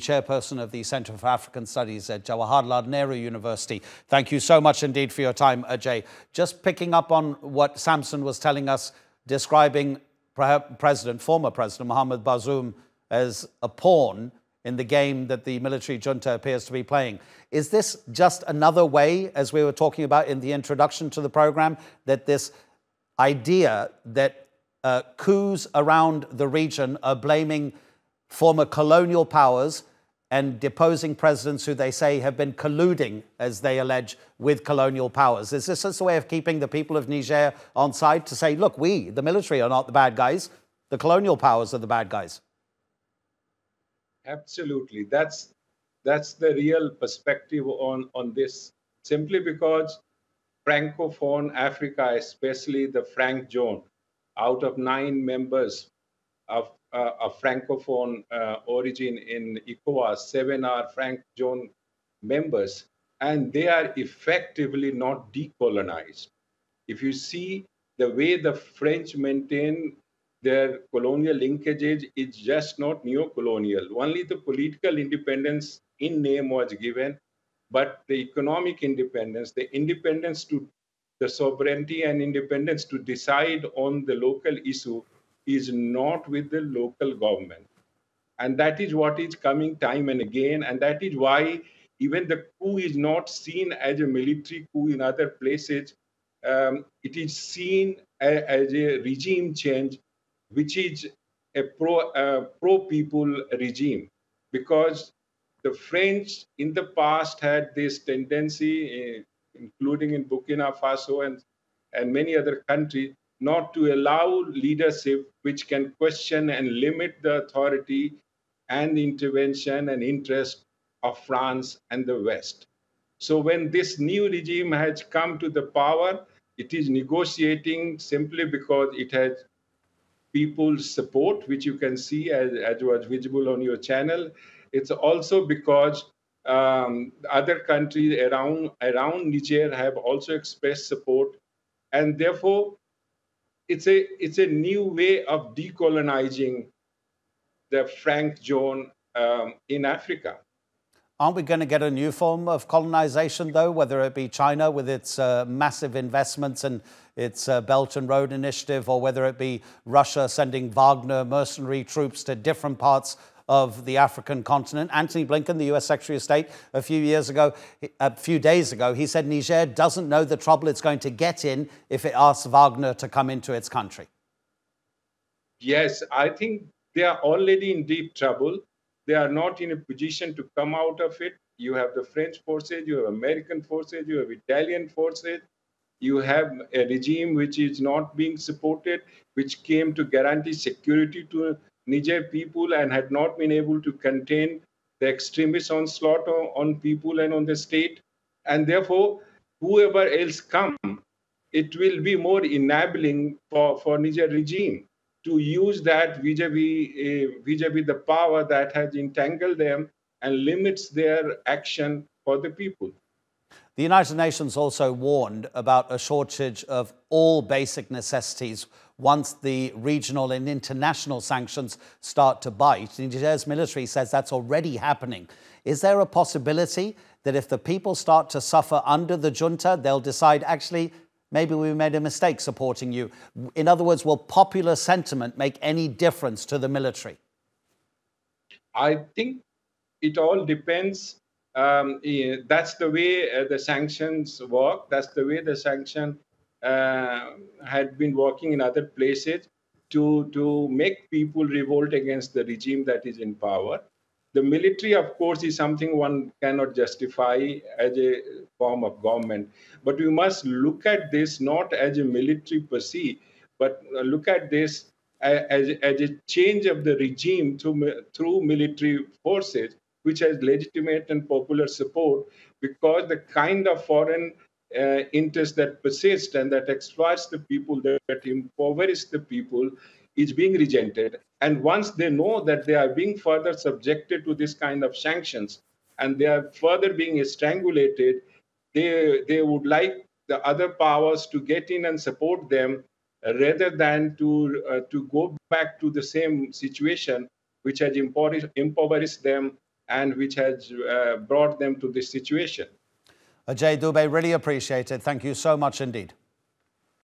chairperson of the Center for African Studies at Jawaharlal Nehru University. Thank you so much indeed for your time, Ajay. Just picking up on what Samson was telling us, describing former President Mohamed Bazoum as a pawn in the game that the military junta appears to be playing. Is this just another way, as we were talking about in the introduction to the program, that this idea that coups around the region are blaming former colonial powers and deposing presidents who they say have been colluding, as they allege, with colonial powers? Is this just a way of keeping the people of Niger on side to say, look, we, the military, are not the bad guys, the colonial powers are the bad guys? Absolutely. That's the real perspective on this, simply because Francophone Africa, especially the Franc zone, out of 9 members of Francophone origin in ECOWAS, 7 are Franc zone members, and they are effectively not decolonized. If you see the way the French maintain their colonial linkages, is just not neo-colonial. Only the political independence in name was given, but the economic independence, the independence to the sovereignty and independence to decide on the local issue is not with the local government. And that is what is coming time and again. And that is why even the coup is not seen as a military coup in other places. It is seen as a regime change, which is a pro-people regime, because the French in the past had this tendency, including in Burkina Faso and many other countries, not to allow leadership which can question and limit the authority and the intervention and interest of France and the West. So when this new regime has come to the power, it is negotiating simply because it has people's support, which you can see as was visible on your channel. It's also because other countries around Niger have also expressed support, and therefore it's a new way of decolonizing the Franc zone in Africa. Aren't we going to get a new form of colonization, though, whether it be China with its massive investments and its Belt and Road Initiative, or whether it be Russia sending Wagner mercenary troops to different parts of the African continent? Antony Blinken, the US Secretary of State, a few days ago, he said Niger doesn't know the trouble it's going to get in if it asks Wagner to come into its country. Yes, I think they are already in deep trouble. They are not in a position to come out of it. You have the French forces, you have American forces, you have Italian forces, you have a regime which is not being supported, which came to guarantee security to Niger people and had not been able to contain the extremist onslaught on people and on the state. And therefore, whoever else come, it will be more enabling for Niger regime to use that vis-a-vis the power that has entangled them and limits their action for the people. The United Nations also warned about a shortage of all basic necessities once the regional and international sanctions start to bite. Niger's military says that's already happening. Is there a possibility that if the people start to suffer under the junta, they'll decide, actually, maybe we made a mistake supporting you? In other words, will popular sentiment make any difference to the military? I think it all depends. That's the way the sanctions work. That's the way the sanction had been working in other places to make people revolt against the regime that is in power. The military, of course, is something one cannot justify as a form of government. But we must look at this not as a military per se, but look at this as a change of the regime through military forces, which has legitimate and popular support, because the kind of foreign interest that persists and that exploits the people, that impoverish the people, is being rejected. And once they know that they are being further subjected to this kind of sanctions and they are further being strangulated, they would like the other powers to get in and support them rather than to go back to the same situation which has impoverished them and which has brought them to this situation. Ajay Dubey, really appreciate it. Thank you so much indeed.